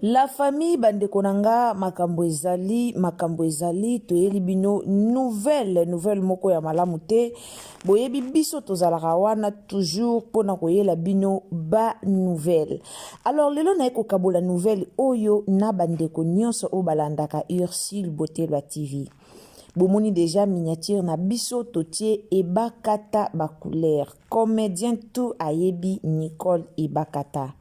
La famille bande konanga makambo ezali toyeli bino nouvelle moko ya malamu te boyebi biso tozalaka wana toujours pona koyela bino ba nouvelle. Alors lelo na ekokabola nouvelle oyo na bandeko nyonso o balandaka Ursule Botelwa TV. Bomoni déjà miniature na biso totie Ebakata Bacouleur, comédien tout ayebi Nicole Ebakata.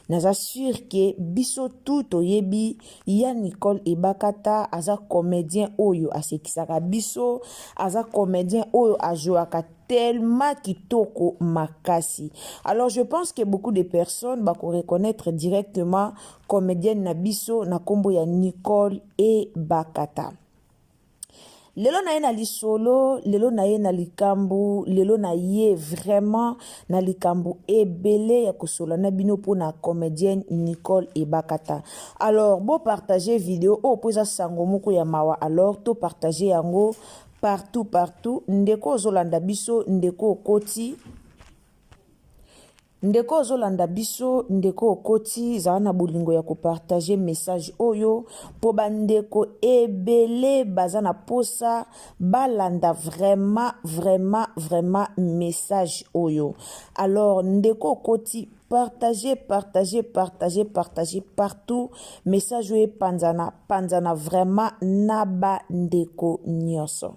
J'assure que biso tout oyebi ya Nicole Ebakata aza comédien oyo asekisaka biso, aza comédien oyo ajoaka tellement kitoko makasi. Alors je pense que beaucoup de personnes va reconnaître directement comédienne na biso na kombo ya Nicole Ebakata. Lelo na ye na lisolo, lelo na ye na likambu, lelo na ye vraiment na likambu ebele ya kosola na bino po na comédienne Nicole Ebakata. Alors, bo partager vidéo o poza sango moko ya mawa, alors to partager yango partout. Ndeko ozolanda biso, ndeko okoti. Ndeko ozolanda biso, ndeko okoti zana bolingo ya kopartager message oyo po bandeko ebele bazana posa balanda vraiment message oyo. Alors ndeko okoti partagez partout message oyo panzana vraiment naba ndeko nyonso.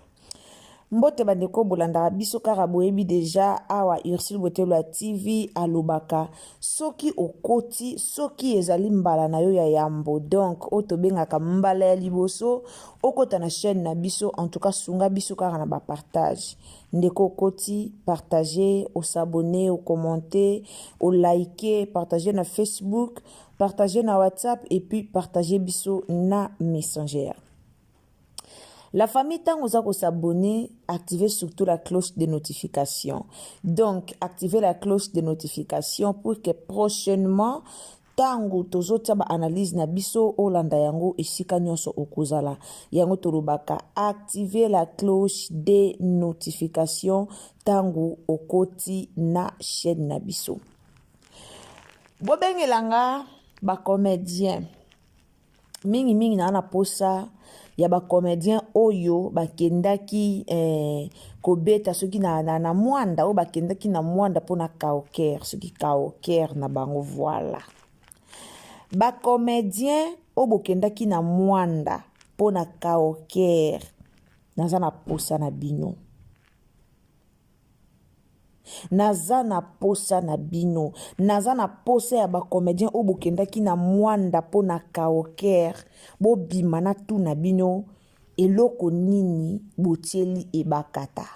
Mbote bandeko bolanda biso kaka boyebi deja awa Ursule Botelwa TV alobaka soki okoti soki ezali mbala na yo ya yambo donc otobengaka mbala ya liboso okota na chaîne na biso en tout cas sunga biso kaka na ba partage ndeko okoti partager au s'abonner au commenter au liker partager na Facebook partager na WhatsApp et puis partager biso na Messenger. La famille, tant vous avez s'abonner, activez surtout la cloche de notification. Donc, activez la cloche de notification pour que prochainement, tango tozota ba analyse na biso olanda yango esika nyonso okozala. Yango torobaka, activez la cloche de notification tango okoti na chaîne na biso. Bobengelanga ba comédien. Mingi na posa ya ba comédien oyo bakendaki kobeta soki na mwanda o bakendaki na mwanda pona kaoker soki kaoker na bango voilà. Ba comédien o bokendaki na mwanda pona kaoker naza na posa na bino. Naza na posa na bino. Naza na posa ya ba comédien o bokendaki na mwanda pona kaoker bo bimana tu na bino eloko nini botieli Ebakata.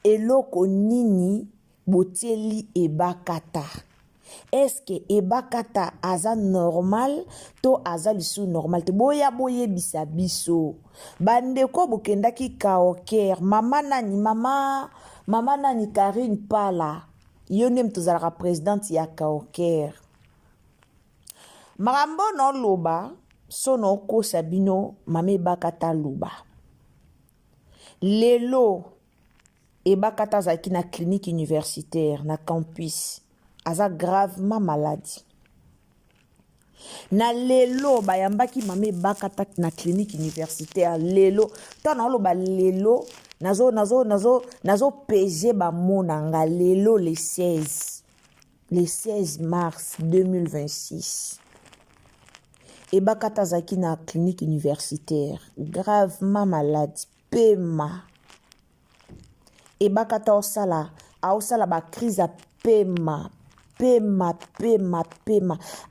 Eloko nini botieli Ebakata. Est-ce que Ebakata aza normal to aza lisu normal te boya bisa biso bandeko bokendaki kaoker mama nani Karine Pala yone mtozalaka présidente ya kaoker marambo no loba sono ko sabino mame Ebakata loba lelo Ebakata zaki na clinique universitaire na campus aza gravement malade. Na lelo bayambaki mame Ebakata na clinique universitaire lelo tana loba lelo nazo peser ba monanga lelo le 16 mars 2026. Ebakata zaki na clinique universitaire gravement malade pema. Ebakata osala ba crise a pema.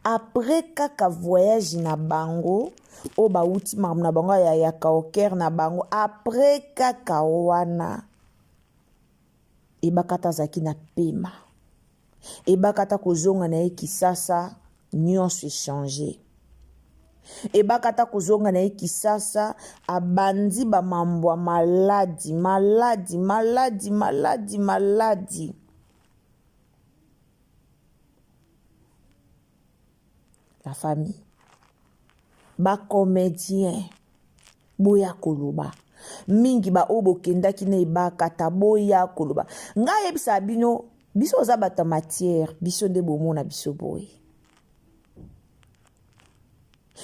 Après kaka voyage na bango o ba uti na bango ya kaoker na bango après kaka wana Ebakata zaki na pema. Ebakata kozonga na ye Kisasa nyonso changer. Ebakata kozonga na ye Kisasa abandi ba mambwa maladi. La famille. Ba comédien. Boya koloba. Mingi ba obo kendaki na Ebakata boya koloba. Nga yebisa bino biso oza bata matière biso nde bomona biso boye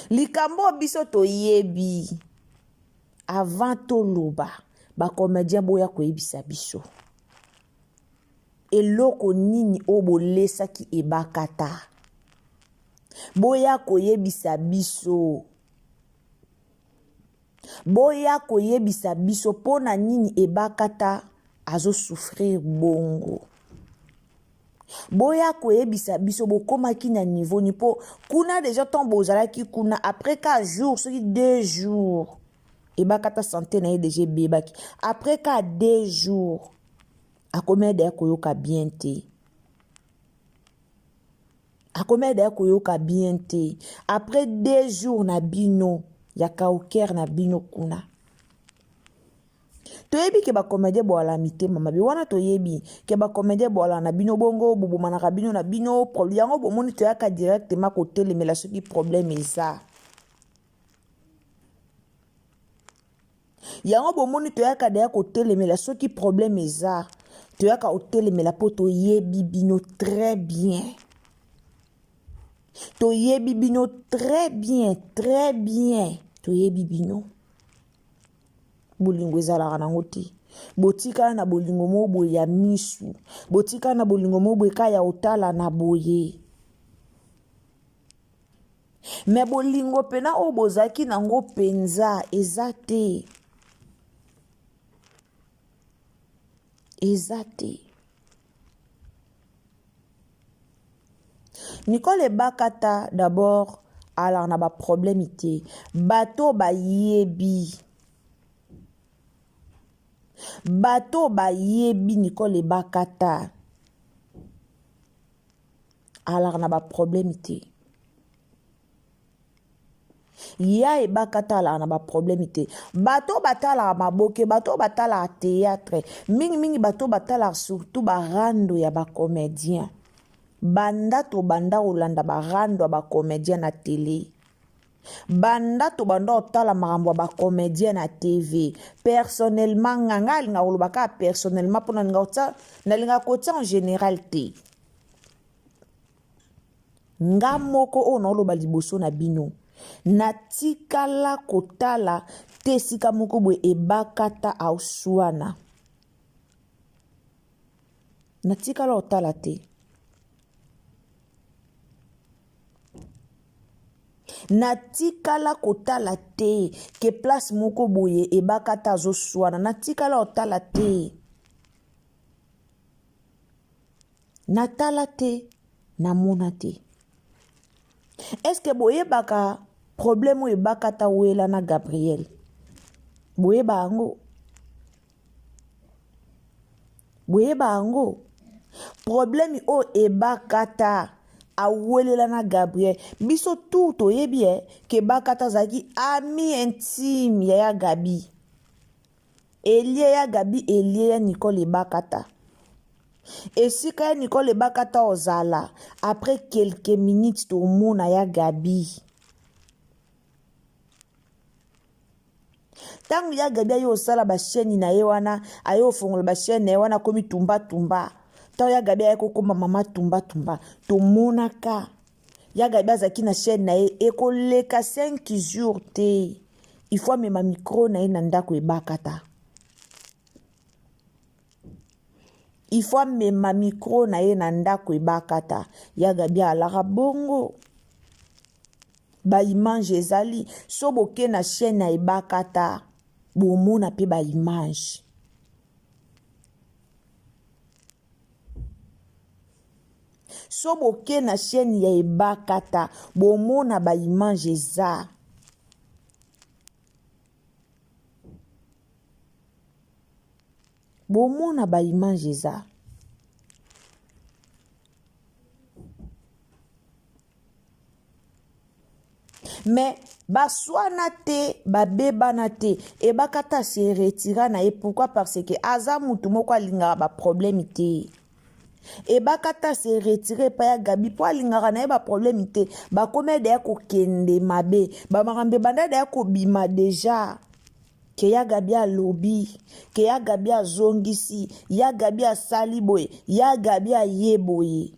likambo biso toyebi avant toloba bacomédien boya koyebisa biso eloko nini oyo bolesaki ebakata boya koyebisa biso pona nini ebakata azo souffrir bongo boya koyebisa biso bokomaki na niveau ni po kuna déjà ton bozalaki kuna après 4 jours soki 2 jours ebakata santé na ye déjà ebebaki après 2 jours akomeda ya koyoka bien te après 2 jours na bino ya kauker na bino kuna toyebi ke bacomédien boala mitema mabe wana toyebi ke bacomédien boala na bino bongo bobomanaka bino na bino problème yango bomoni toyaka directement kotelemela soki problème eza yango bomoni toyaka deya kotelemela soki problème eza toyaka kotelemela po toyebi bino très bien toyebi bino très bien toyebi bino bolingo ezalaka nango te botikala na bolingo mo boye ya misu botikala na bolingo mo boye ka ya otala na boye me bolingo pena oyo bozalaki nango penza eza te Nicole Ebakata d'abord alors na ba problème te bato bayebi Nicole Ebakata alors na ba problème te ya ebakata alors na ba problème te bato batala maboke bato batala théâtre mingi bato batala surtout barando ya ba comédien banda olanda barando ya ba comédien na télé banda otala makambo ya ba comédien na TV personnellement nga alinga koloba ka personnellement mpona nalinga kotia en général te nga moko oyo naoloba liboso na bino natikala kotala te esika moko boye ebakata auswana natikala kotala te natikala kotala te ke place moko boye ebakata azoswana natikala kotala te natala te namona te est-ce que boyebaka problème oyo ebakata wela na Gabriel boyeba yango problème oyo ebakata awelela na Gabriel biso tout toyebi ke bakata zaki ami intime ya Gabi elie ya Nicole Ebakata esika ya Nicole Ebakata ozala après quelques minutes tomona ya Gabi tangu ya Gabi ayo osala ba chaîne na ye wana ayo fongola ba chaîne na ye wana komi tumba tangu ya Gabi ayo kokoma mama tumba tomonaka ya Gabi azaki na chaîne na ye ekoleka 5 jours te il faut mema micro na ye na ndako Ebakata il faut mema micro na ye na ndako Ebakata ya Gabi alaka bongo ba image ezali so boke na chaîne na Ebakata bomona pe ba image so boke na chaîne ya Ebakata bomona ba image eza mais baswana te babebana te Ebakata se retira na ye pourquoi parce que aza mutu moko alingaka ba problème te Ebakata se retire pa ya Gabi po alingaka na ye ba problème te bakome deya kokende mabe bamakambe banda deya kobima déjà ke ya gabi alobi, ke ya gabi azongisi, ya gabi asali boye, ya gabi aye boye.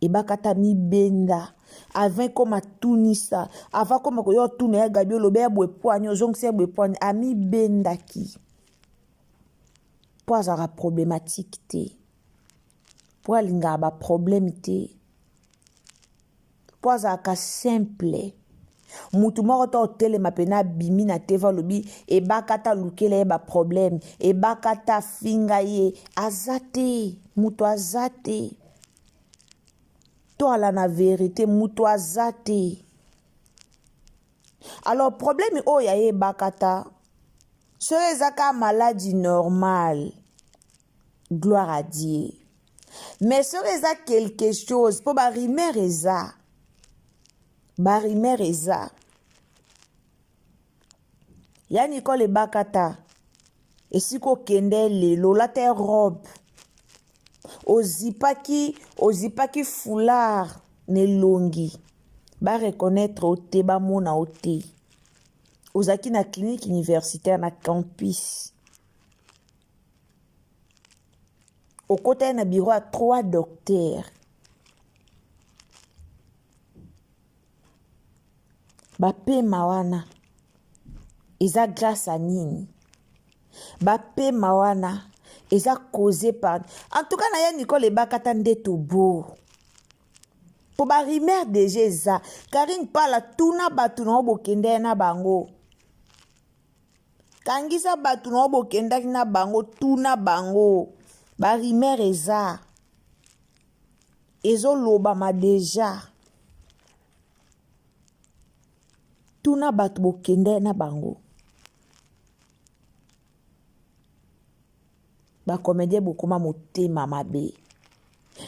Ebakata mi benda. Avant comme tunisa, avant comme ko yo tuna ya gabi olobi ya boye poani, ozongisi ya boye poani, ami benda ki. Po azara problématique te. Po alinga ba problème te. Po azara simple. Mutu moko to telema pena bimi na teva lobi ebakata lukele ba problème, ebakata finga ye azate, mutu azate. To ala na vérité mutu azate. Alors problème o ya ye bakata, ce ezaka maladie normale. Gloire à Dieu. Mais ce eza quelque chose po ba rimer eza. Barimer eza. Ya Nicole Bakata. Esiko kende lelo la te robe. Ozipaki foulard ne longi. Ba reconnaître ote ba mona ote. Ozaki na clinique universitaire na campus. Au côté na bureau à 3 docteurs. Bape mawana. Eza grâce à nini. Bape mawana. Eza causé par. En tout cas, na ya Nicole Bakata ndeto bo. Po ba rimer deje eza. Karine pala tuna batu na obokende na bango. Kangisa batu na obokende na bango tuna bango. Ba rimer eza. Ezo loba ma deja. Tuna batu bokende na bango. Ba comédien bokoma motema mabe.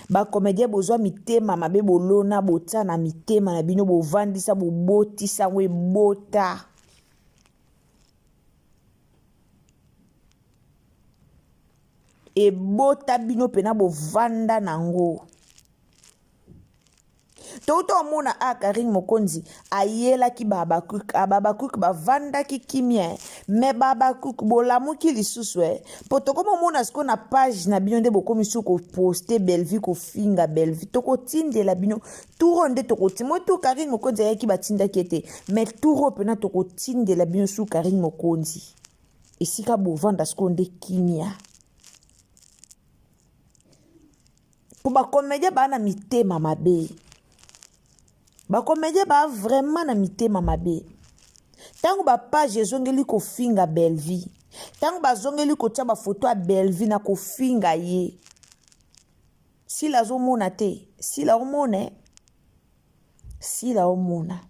Ba comédien bozwa mitema mabe bolona botsa na mitema na bino bovandisa bobotisa we bota. E bota bino pena bovanda nango. Toto mona a Karine Mokonzi ayela ki babakuk bavanda ki kimia me babakuk bolamuki lisuswe poto komo mona sko na page na bino nde bokomi suko poster Bellevue ko finga Bellevue toko tindela bino turo nde toko timo to Karine Mokonzi ayaki batinda kete me turo pena toko tindela bino su Karine Mokonzi esika bovanda sko nde kimia po ba komedia bana mitema mabe. Ba comédien ba vraiment na mitema mabe. Tango ba page ezongeli ko finga Bellevue. Tango ba zongeli ko tia ba photo a Bellevue na ko finga ye. Si la zo mona te, si la omone. Si la omona.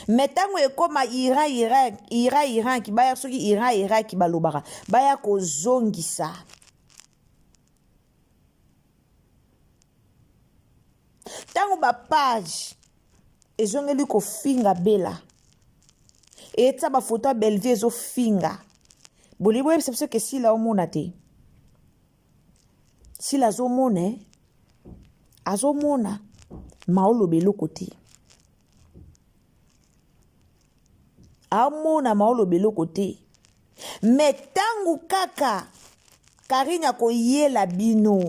Mais tango e koma Iran ki baya soki Iran ki balobaka. Baya ko zongisa. Tango ba page ezongeli ko finga bela eta ba photo Bellevue ezo finga bolibo yebisa ke si la omona te si la zo mone azomona maolo belo côté amona maolo belo côté mais tango kaka Karine ko yela bino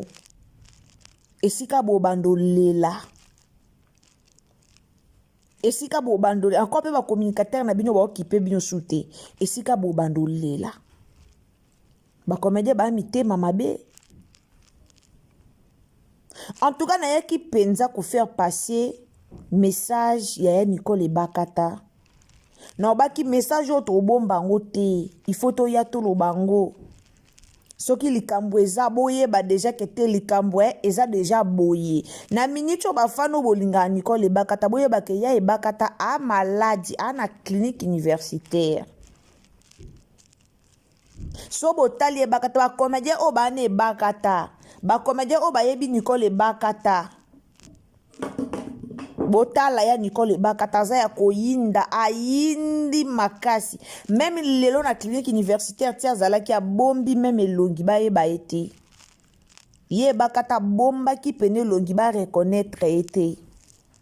esika bobando lela. Esika bobando encore pe ba communicateur na bino ba occupé bino souté. Esika bobando lela. Ba comédien ba mitema mabe. En tout cas na yaki penza ko faire passer message ya Nicole Bakata. Na baki message auto bomba ngote. Il faut to ya to lo bango. Soki likambo eza boye ba deja kete likambo eza deja boye na minute ba fano bolinga Nicole Bakata boye ba ke ya Bakata a maladie ana clinique universitaire so botali Bakata ba comédien o ba ne Bakata ba comédien o ba yebi Nicole Bakata botala ya Nicole Bakata za ya koyinda ayindi makasi même lelo na clinique universitaire tia zalaki ya bombi même elongi ba yeba ete ye Bakata bomba ki pene longi ba reconnaître ete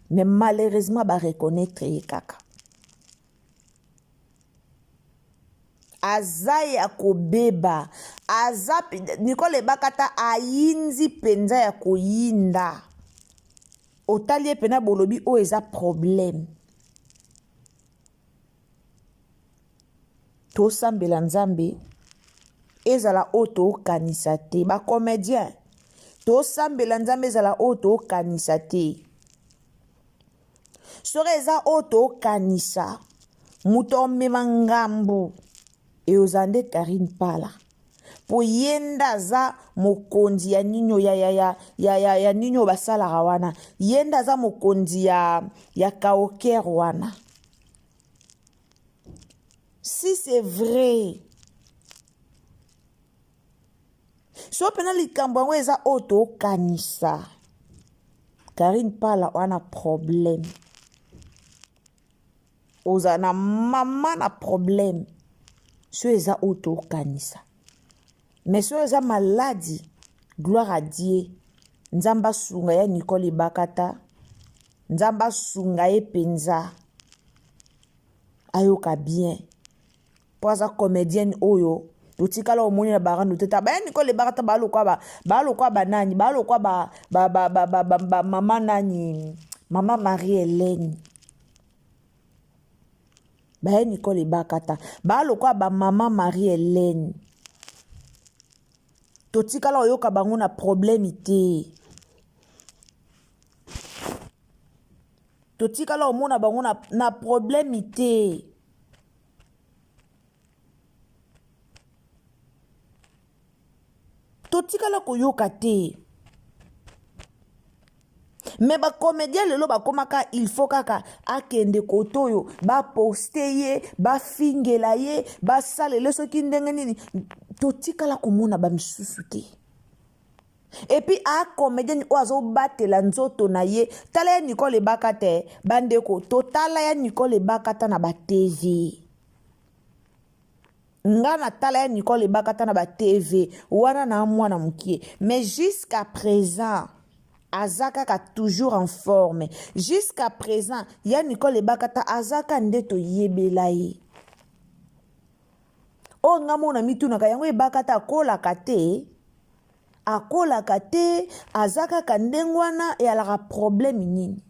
mais malheureusement ba reconnaître ye kaka aza ya kobeba aza Nicole Bakata ayinzi penza ya koyinda otali pena bolobi o eza problème to sambela nzambe ezala oto kanisa te ba comédien to sambela nzambe ezala oto kanisa te sore eza oto kanisa muto mema ngambu e ozande Karine Pala po yenda za mokonzi ya ninyo ya ninyo basala wana yenda za mokonzi ya kaoker wana. Si c'est vrai so pena likambo yango eza oto kanisa Karine Pala wana problème oza na mama na problème so eza oto kanisa mais so eza maladie gloire à Dieu nzamba sunga ya Nicole Bakata nzamba sunga ye penza ayoka bien po aza comédienne oyo totikala omoni na barando teta ba Nicole Bakata balokwa banani balokwa ba mama nani mama Marie-Hélène ba Nicole Bakata balokwa ba mama Marie-Hélène totikala oyoka bango na problème te totikala omona bango na problème te totikala koyoka te mais ba comédien lelo bakomaka il faut kaka akende kotoyo ba poster ye ba fingela ye ba salele soki ndenge nini totikala komona ba misusu te et puis a comédien oazo batela nzoto na ye tala ya Nicole Bakata bandeko totala ya Nicole Bakata na ba TV ngana tala ya Nicole Bakata na ba TV wana na mwana mukie mais jusqu'à présent azaka toujours en forme jusqu'à présent ya Nicole Bakata azaka ndeto yebela ye o ngamona mitunaka yango Bakata akolaka te azaka kandengwana e alaka problème nini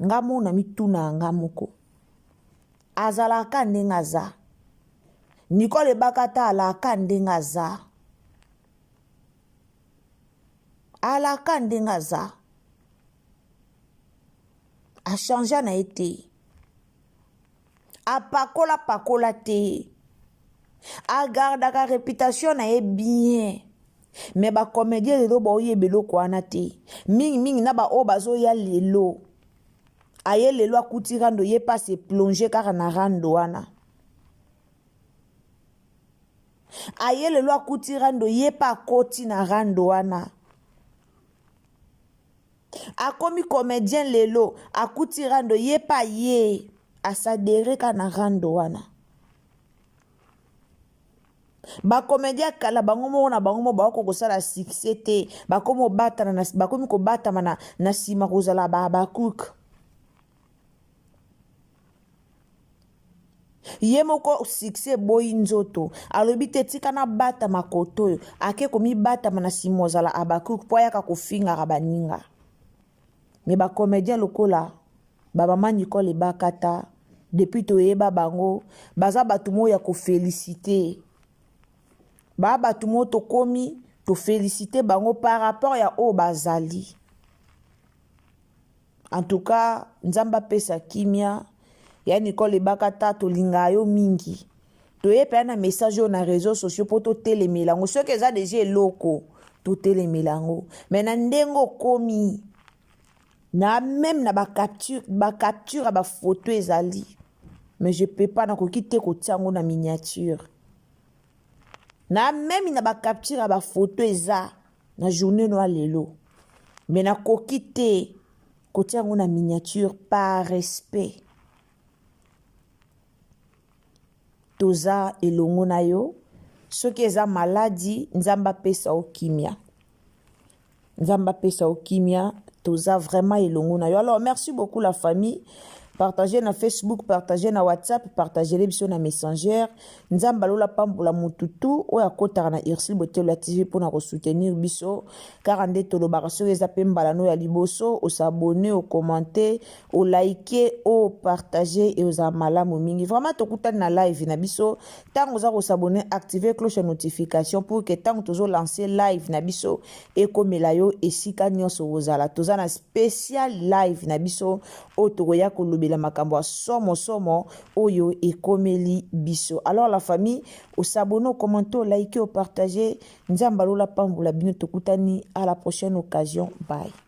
ngamona mituna ngamoko azalaka ndengaza Nicole Bakata alaka ndengaza alaka ndengaza a changé na été a pakola te a gardaka réputation na ye bien mais ba comédien lelo ba oyebelo kwana te mingi na ba o bazo ya lelo aye lelo akuti rando ye pas se plonger kaka na rando wana aye lelo akuti rando ye pa koti na rando wana akomi comédien lelo akuti rando ye pa ye asadere ka na rando wana ba comédien kala bango mo na bango mo ba ko kosala succès te bakomo batana na bakomi ko batama na sima kozala ba cook ye moko succès boyi nzoto alobi te tika na bata makoto ake komi batama na sima ozala abacook po yaka kofinga baninga mais ba comédien lokola ba mama Nicole Bakata depuis toyeba bango baza batumo ya ko féliciter ba batumo to komi to féliciter bango par rapport ya o bazali en tout cas nzamba pesa kimia ya Nicole Bakata to linga yo mingi toyepa na message na réseaux sociaux po to telemelango soki eza déjà eloko to telemelango mais na ndengo komi na même na ba capture ba photo ezali mais je peux pas na ko kite ko tiango na miniature na même na ba capture ba photo eza na journée no lelo mais na ko kite ko tiango na miniature par respect toza elongo na yo soki eza maladie nzamba pesa okimia nzamba pesa okimia toza vraiment elongo na yo. Alors merci beaucoup la famille Partagez na Facebook, partagez na WhatsApp, partagez les biso na Messenger. Nzamba lola pambola mututu oya kotaka na Irsil Botelo TV pour na soutenir biso. Car ande tolo baraso eza pembala no ya liboso, o s'abonner, o commenter, o liker, o partager et aux malamu mingi. Vraiment tokuta na live na biso. Tant oza ko s'abonner, activer cloche de notification pour que tant tozo lancer live na biso et comme yo esika nyonso ozala. Toza na spécial live na biso o tokoya ko lobela makambo somo oyo ekomeli biso. Alors la famille, au s'abonner, au commenter, au liker, au partager. Nzamba lola pambola bino tokutani à la prochaine occasion. Bye.